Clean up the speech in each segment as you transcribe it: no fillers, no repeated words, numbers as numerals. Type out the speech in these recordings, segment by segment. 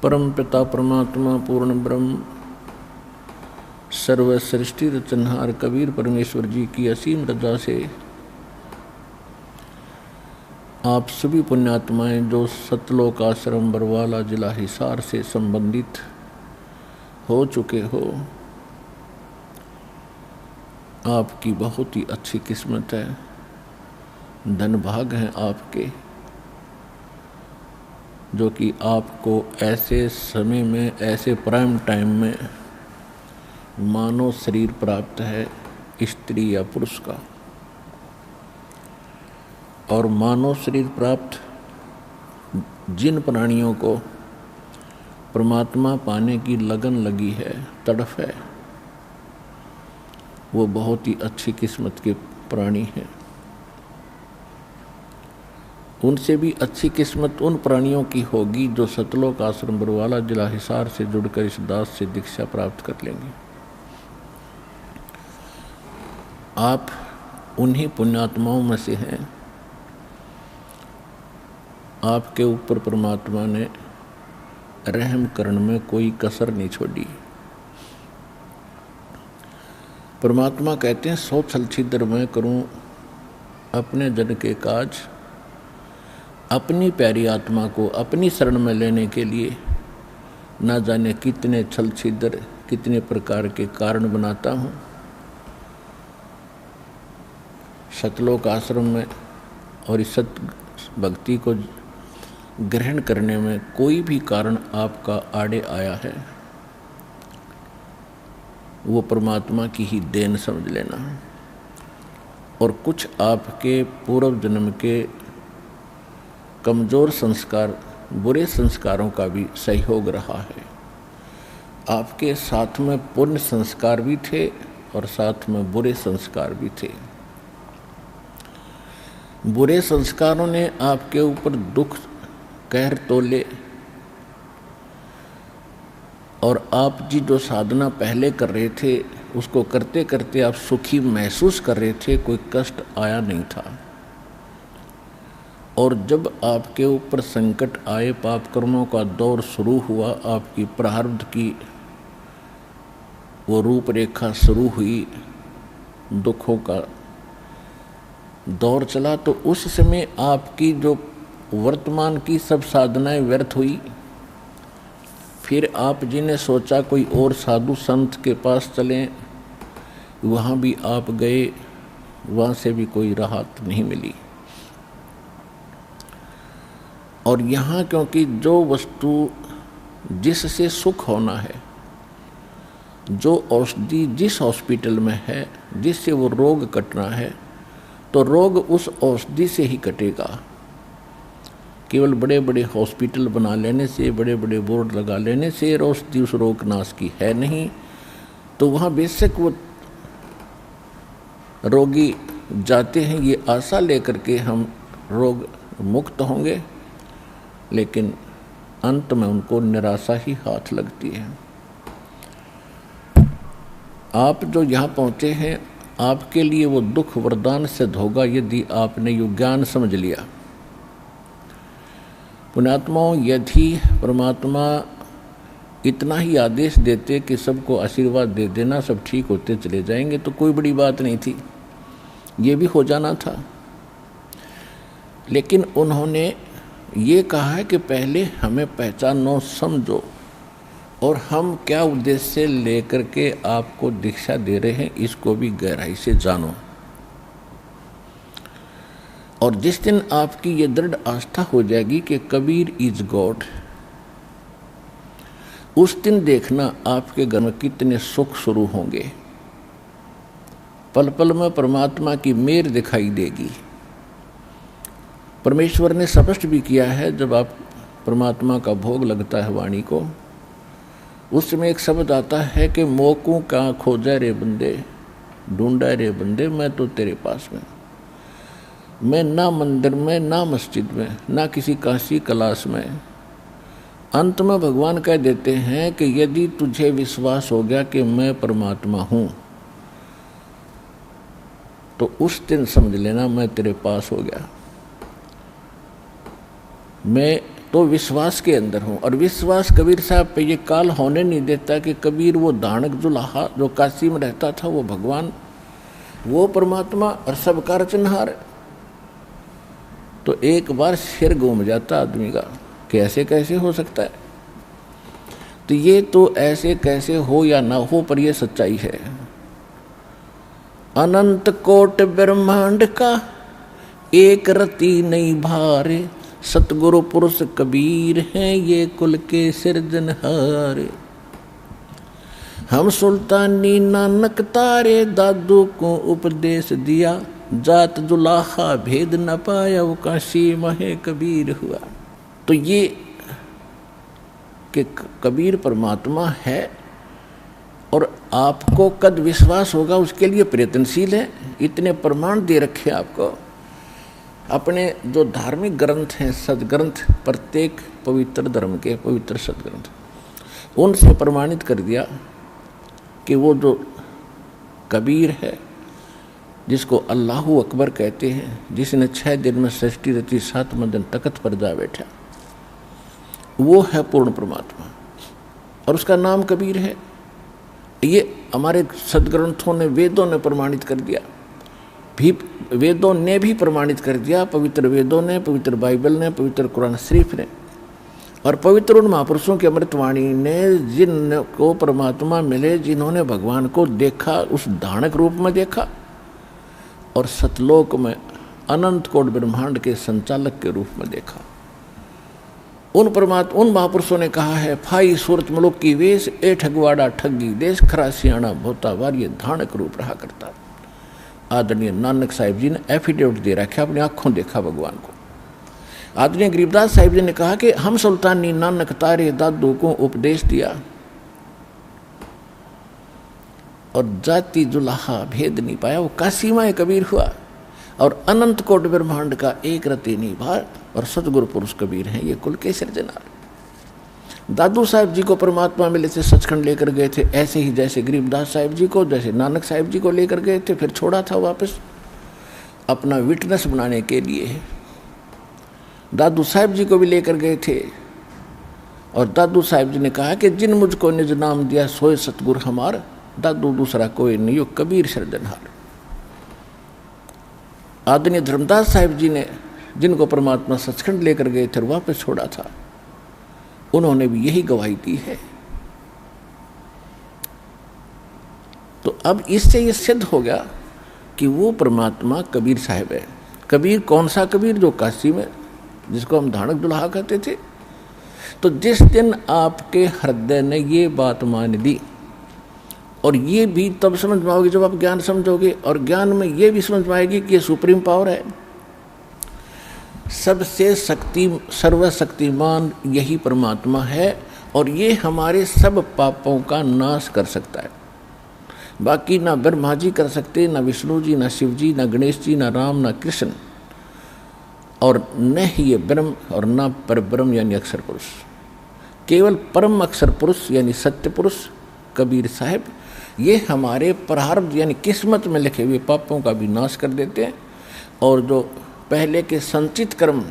परम पिता परमात्मा पूर्ण ब्रह्म सर्व सृष्टि रचनहार कबीर परमेश्वर जी की असीम रजा से आप सभी पुण्यात्माएं जो सतलोक आश्रम बरवाला जिला हिसार से संबंधित हो चुके हो, आपकी बहुत ही अच्छी किस्मत है, धन भाग हैं आपके, जो कि आपको ऐसे समय में, ऐसे प्राइम टाइम में मानव शरीर प्राप्त है, स्त्री या पुरुष का। और मानव शरीर प्राप्त जिन प्राणियों को परमात्मा पाने की लगन लगी है, तड़फ है, वो बहुत ही अच्छी किस्मत के प्राणी हैं। उनसे भी अच्छी किस्मत उन प्राणियों की होगी जो सतलोक आश्रम बरवाला जिला हिसार से जुड़कर इस दास से दीक्षा प्राप्त कर लेंगे। आप उन्हीं पुण्यात्माओं में से हैं। आपके ऊपर परमात्मा ने रहम करने में कोई कसर नहीं छोड़ी। परमात्मा कहते हैं 100 छल छिद्र मैं करूं अपने जन के काज। अपनी प्यारी आत्मा को अपनी शरण में लेने के लिए ना जाने कितने छल छिद्र, कितने प्रकार के कारण बनाता हूँ। सतलोक आश्रम में और इस सत भक्ति को ग्रहण करने में कोई भी कारण आपका आड़े आया है, वो परमात्मा की ही देन समझ लेना। और कुछ आपके पूर्व जन्म के कमज़ोर संस्कार, बुरे संस्कारों का भी सहयोग रहा है। आपके साथ में पुण्य संस्कार भी थे और साथ में बुरे संस्कार भी थे। बुरे संस्कारों ने आपके ऊपर दुख कहर तोले, और आप जी जो साधना पहले कर रहे थे उसको करते करते आप सुखी महसूस कर रहे थे, कोई कष्ट आया नहीं था। और जब आपके ऊपर संकट आए, पाप कर्मों का दौर शुरू हुआ, आपकी प्रारब्ध की वो रूपरेखा शुरू हुई, दुखों का दौर चला, तो उस समय आपकी जो वर्तमान की सब साधनाएं व्यर्थ हुई। फिर आप जी ने सोचा कोई और साधु संत के पास चलें, वहाँ भी आप गए, वहाँ से भी कोई राहत नहीं मिली। और यहाँ क्योंकि जो वस्तु जिससे सुख होना है, जो औषधि जिस हॉस्पिटल में है, जिससे वो रोग कटना है, तो रोग उस औषधि से ही कटेगा। केवल बड़े बड़े हॉस्पिटल बना लेने से, बड़े बड़े बोर्ड लगा लेने से औषधि उस रोग नाश की है नहीं। तो वहाँ बेशक वो रोगी जाते हैं ये आशा लेकर के हम रोग मुक्त होंगे, लेकिन अंत में उनको निराशा ही हाथ लगती है। आप जो यहाँ पहुँचे हैं, आपके लिए वो दुख वरदान सिद्ध होगा यदि आपने यो ज्ञान समझ लिया। पुण्यात्माओं, यदि परमात्मा इतना ही आदेश देते कि सबको आशीर्वाद दे देना, सब ठीक होते चले जाएंगे, तो कोई बड़ी बात नहीं थी, ये भी हो जाना था। लेकिन उन्होंने ये कहा है कि पहले हमें पहचानो, समझो, और हम क्या उद्देश्य लेकर के आपको दीक्षा दे रहे हैं इसको भी गहराई से जानो। और जिस दिन आपकी ये दृढ़ आस्था हो जाएगी कि कबीर इज गॉड, उस दिन देखना आपके घर में कितने सुख शुरू होंगे। पल पल में परमात्मा की मेहर दिखाई देगी। परमेश्वर ने स्पष्ट भी किया है, जब आप परमात्मा का भोग लगता है वाणी को, उस समय एक शब्द आता है कि मोकू का खोजा रे बंदे, ढूंढा रे बंदे, मैं तो तेरे पास में। मैं ना मंदिर में, ना मस्जिद में, ना किसी काशी कैलाश में। अंत में भगवान कह देते हैं कि यदि तुझे विश्वास हो गया कि मैं परमात्मा हूँ, तो उस दिन समझ लेना मैं तेरे पास हो गया। मैं तो विश्वास के अंदर हूँ। और विश्वास कबीर साहब पे ये काल होने नहीं देता कि कबीर वो दानक जुलाहा जो काशी में रहता था वो भगवान, वो परमात्मा और सबका रचनहार है। तो एक बार सिर घूम जाता आदमी का कि ऐसे कैसे हो सकता है। तो ये तो ऐसे कैसे हो या ना हो, पर ये सच्चाई है। अनंत कोट ब्रह्मांड का एक रति नहीं भारे, सतगुरु पुरुष कबीर हैं ये कुल के सिरजनहार। हम सुल्तानी नानक तारे, दादू को उपदेश दिया, जात जुलाहा भेद न पाया, वो काशी महे कबीर हुआ। तो ये कि कबीर परमात्मा है और आपको कद विश्वास होगा उसके लिए प्रयत्नशील है। इतने प्रमाण दे रखे आपको। अपने जो धार्मिक ग्रंथ हैं, सदग्रंथ, प्रत्येक पवित्र धर्म के पवित्र सदग्रंथ, उनसे प्रमाणित कर दिया कि वो जो कबीर है, जिसको अल्लाहु अकबर कहते हैं, जिसने 6 दिन में सृष्टि रची, 7वें दिन तख्त पर जा बैठा, वो है पूर्ण परमात्मा और उसका नाम कबीर है। ये हमारे सदग्रंथों ने, वेदों ने प्रमाणित कर दिया, भी वेदों ने भी प्रमाणित कर दिया, पवित्र वेदों ने, पवित्र बाइबल ने, पवित्र कुरान शरीफ ने और पवित्र उन महापुरुषों की अमृतवाणी ने, जिनको परमात्मा मिले, जिन्होंने भगवान को देखा, उस धानक रूप में देखा और सतलोक में अनंत कोट ब्रह्मांड के संचालक के रूप में देखा। उन महापुरुषों ने कहा है, फाई सूरत मुलुक की वेश, ए ठगवाड़ा ठगी देश, खरा सियाणा भोता वार, ये धानक रूप रहा करता। आदरणीय नानक साहिब जी ने एफिडेविट दे रखा, अपनी आंखों देखा भगवान को। आदरणीय गरीबदास साहिब जी ने कहा कि हम सुल्तानी नानक तारे, दादू को उपदेश दिया और जाति जुलाहा भेद नहीं पाया, वो काशी माए कबीर हुआ। और अनंत कोट ब्रह्मांड का एक रति नहीं भार, और सतगुरु पुरुष कबीर हैं ये कुल के सिरजनहार। दादू साहिब जी को परमात्मा मिले थे, सचखंड लेकर गए थे, ऐसे ही जैसे गरीबदास साहिब जी को, जैसे नानक साहिब जी को लेकर गए थे, फिर छोड़ा था वापस अपना विटनेस बनाने के लिए। दादू साहिब जी को भी लेकर गए थे और दादू साहिब जी ने कहा कि जिन मुझको निज नाम दिया, सोए सतगुरु हमार, दादू दूसरा कोई नहीं, यो कबीर सिरजनहार। आदरणीय धर्मदास साहिब जी ने, जिनको परमात्मा सचखंड लेकर गए थे और वापस छोड़ा था, उन्होंने भी यही गवाही दी है। तो अब इससे ये सिद्ध हो गया कि वो परमात्मा कबीर साहिब है। कबीर कौन सा कबीर? जो काशी में, जिसको हम धानक दुल्हा कहते थे। तो जिस दिन आपके हृदय ने ये बात मान ली, और ये भी तब समझ में आओगे जब आप ज्ञान समझोगे, और ज्ञान में ये भी समझ में आएगी कि ये सुप्रीम पावर है, सबसे सर्वशक्तिमान यही परमात्मा है, और ये हमारे सब पापों का नाश कर सकता है। बाकी ना ब्रह्मा जी कर सकते, ना विष्णु जी, ना शिव जी, ना गणेश जी, ना राम, ना कृष्ण, और न ही ये ब्रह्म और ना परब्रह्म यानी अक्षर पुरुष। केवल परम अक्षर पुरुष यानी सत्य पुरुष कबीर साहिब, ये हमारे प्रारब्ध यानी किस्मत में लिखे हुए पापों का भी नाश कर देते हैं। और जो पहले के संचित कर्म,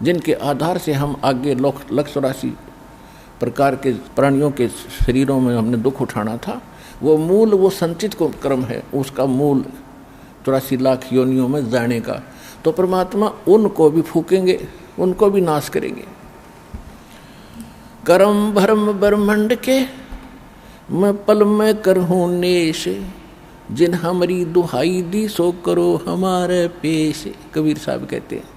जिनके आधार से हम आगे 184 प्रकार के प्राणियों के शरीरों में हमने दुख उठाना था, वो मूल वो संचित को कर्म है, उसका मूल 84 लाख योनियों में जाने का। तो परमात्मा उनको भी फूकेंगे, उनको भी नाश करेंगे। कर्म भरम ब्रह्मंड के मैं पल में करहूँ नेश, जिन हमारी दुहाई दी सो करो हमारे पेश, कबीर साहब कहते हैं।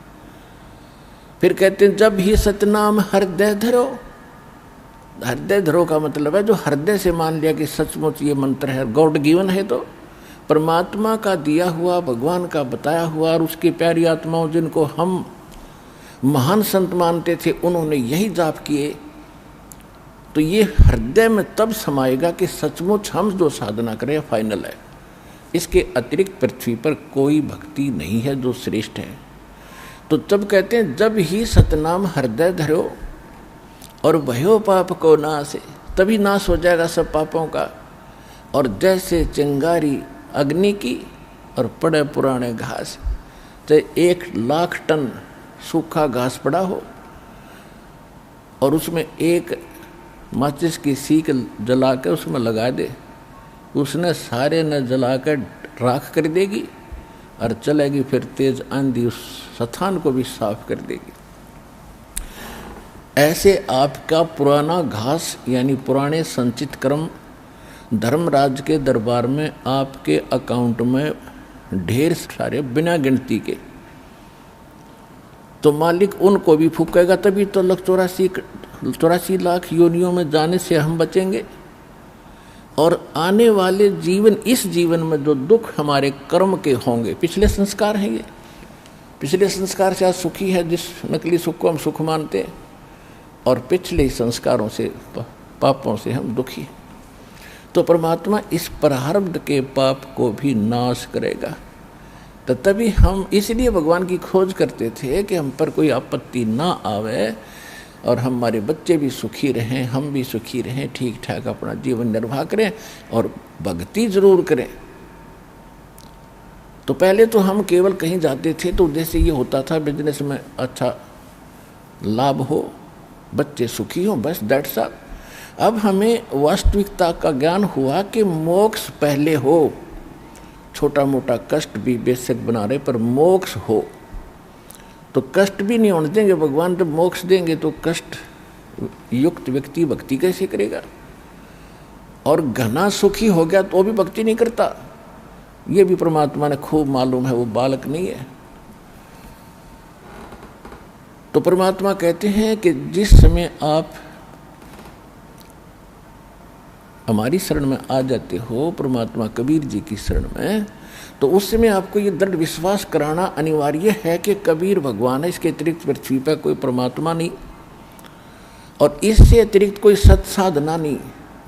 फिर कहते हैं जब ही सतनाम हृदय धरो। हृदय धरो का मतलब है जो हृदय से मान लिया कि सचमुच ये मंत्र है, गॉड गिवन है, तो परमात्मा का दिया हुआ, भगवान का बताया हुआ, और उसकी प्यारी आत्माओं जिनको हम महान संत मानते थे, उन्होंने यही जाप किए, तो ये हृदय में तब समाएगा कि सचमुच हम जो साधना करें फाइनल है। इसके अतिरिक्त पृथ्वी पर कोई भक्ति नहीं है जो श्रेष्ठ है। तो तब कहते हैं जब ही सतनाम हृदय धरो और भयो पाप को नाश, तभी नाश हो जाएगा सब पापों का। और जैसे चिंगारी अग्नि की और पड़े पुराने घास, तो 1 लाख टन सूखा घास पड़ा हो और उसमें एक माचिस की सीख जला कर उसमें लगा दे, उसने सारे न जलाकर राख कर देगी और चलेगी फिर तेज आंधी उस स्थान को भी साफ कर देगी। ऐसे आपका पुराना घास यानी पुराने संचित कर्म धर्मराज के दरबार में आपके अकाउंट में ढेर सारे बिना गिनती के, तो मालिक उनको भी फूकेगा, तभी तो 84 लाख योनियों में जाने से हम बचेंगे। और आने वाले जीवन, इस जीवन में जो दुख हमारे कर्म के होंगे, पिछले संस्कार हैं ये, पिछले संस्कार से आज सुखी है, जिस नकली सुख को हम सुख मानते हैं, और पिछले संस्कारों से पापों से हम दुखी हैं। तो परमात्मा इस प्रारब्ध के पाप को भी नाश करेगा। तो तभी हम इसलिए भगवान की खोज करते थे कि हम पर कोई आपत्ति ना आवे और हमारे बच्चे भी सुखी रहें, हम भी सुखी रहें, ठीक ठाक अपना जीवन निर्वाह करें और भक्ति जरूर करें। तो पहले तो हम केवल कहीं जाते थे तो उद्देश्य ये होता था बिजनेस में अच्छा लाभ हो, बच्चे सुखी हों, बस दैट्स ऑल। अब हमें वास्तविकता का ज्ञान हुआ कि मोक्ष पहले हो, छोटा मोटा कष्ट भी बेशक बना रहे पर मोक्ष हो, तो कष्ट भी नहीं होने देंगे भगवान। जब मोक्ष देंगे तो कष्ट युक्त व्यक्ति भक्ति कैसे करेगा? और घना सुखी हो गया तो भी भक्ति नहीं करता, ये भी परमात्मा ने खूब मालूम है, वो बालक नहीं है। तो परमात्मा कहते हैं कि जिस समय आप हमारी शरण में आ जाते हो, परमात्मा कबीर जी की शरण में, तो उस समय आपको ये दृढ़ विश्वास कराना अनिवार्य है कि कबीर भगवान है, इसके अतिरिक्त पृथ्वी पर कोई परमात्मा नहीं और इससे अतिरिक्त कोई सत साधना नहीं,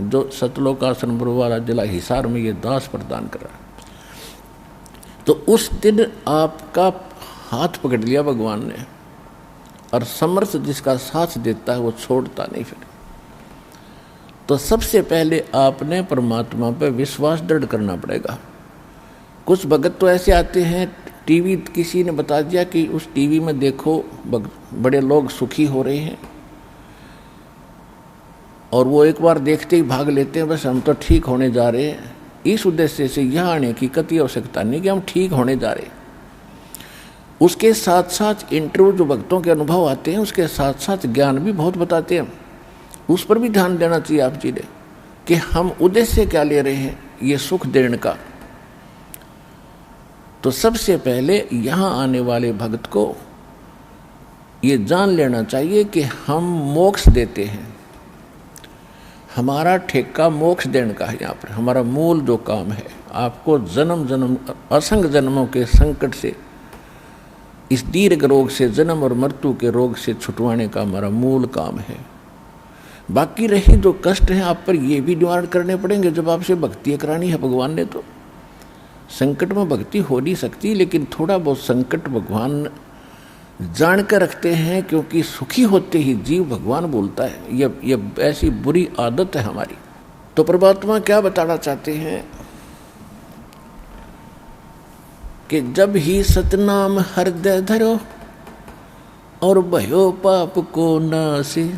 जो सतलोकासन वाला जिला हिसार में ये दास प्रदान कर रहा है। तो उस दिन आपका हाथ पकड़ लिया भगवान ने, और समर्थ जिसका साथ देता है वो छोड़ता नहीं फिर। तो सबसे पहले आपने परमात्मा पर विश्वास दृढ़ करना पड़ेगा। कुछ भगत तो ऐसे आते हैं, टीवी किसी ने बता दिया कि उस टीवी में देखो बड़े लोग सुखी हो रहे हैं, और वो एक बार देखते ही भाग लेते हैं, बस हम तो ठीक होने जा रहे हैं। इस उद्देश्य से यहाँ आने की कतई आवश्यकता नहीं कि हम ठीक होने जा रहे हैं। उसके साथ साथ इंटरव्यू जो भक्तों के अनुभव आते हैं, उसके साथ साथ ज्ञान भी बहुत बताते हैं, उस पर भी ध्यान देना चाहिए आप जी ने कि हम उद्देश्य क्या ले रहे हैं ये सुख देने का। तो सबसे पहले यहाँ आने वाले भक्त को ये जान लेना चाहिए कि हम मोक्ष देते हैं, हमारा ठेका मोक्ष देने का है। यहाँ पर हमारा मूल जो काम है, आपको जन्म जन्म असंख्य जन्मों के संकट से, इस दीर्घ रोग से, जन्म और मृत्यु के रोग से छुटवाने का हमारा मूल काम है। बाकी रही जो कष्ट हैं आप पर, ये भी निवारण करने पड़ेंगे जब आपसे भक्ति करानी है भगवान ने। तो संकट में भक्ति हो नहीं सकती, लेकिन थोड़ा बहुत संकट भगवान जान कर रखते हैं, क्योंकि सुखी होते ही जीव भगवान बोलता है। ये ऐसी बुरी आदत है हमारी। तो परमात्मा क्या बताना चाहते हैं कि जब ही सतनाम हृदय धरो और भयो पाप को नासे,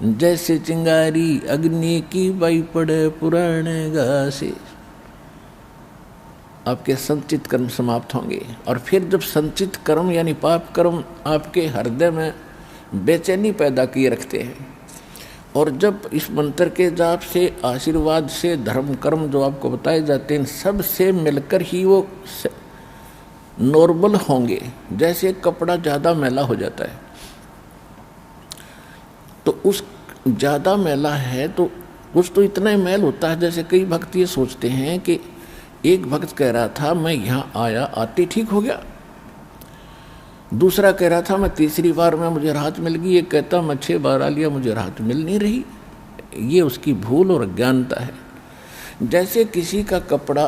जैसे चिंगारी अग्नि की बाई पड़े पुराने घासे। आपके संचित कर्म समाप्त होंगे, और फिर जब संचित कर्म यानी पाप कर्म आपके हृदय में बेचैनी पैदा किए रखते हैं, और जब इस मंत्र के जाप से, आशीर्वाद से, धर्म कर्म जो आपको बताए जाते हैं, सब से मिलकर ही वो नॉर्मल होंगे। जैसे कपड़ा ज़्यादा मैला हो जाता है, तो उस ज़्यादा मैला है तो कुछ तो इतना ही मैल होता है। जैसे कई भक्त ये सोचते हैं कि एक भक्त कह रहा था मैं यहाँ आया, आते ठीक हो गया। दूसरा कह रहा था मैं तीसरी बार में मुझे राहत मिल गई, ये कहता मैं 6 बार आ लिया, मुझे राहत मिल नहीं रही। ये उसकी भूल और अज्ञानता है। जैसे किसी का कपड़ा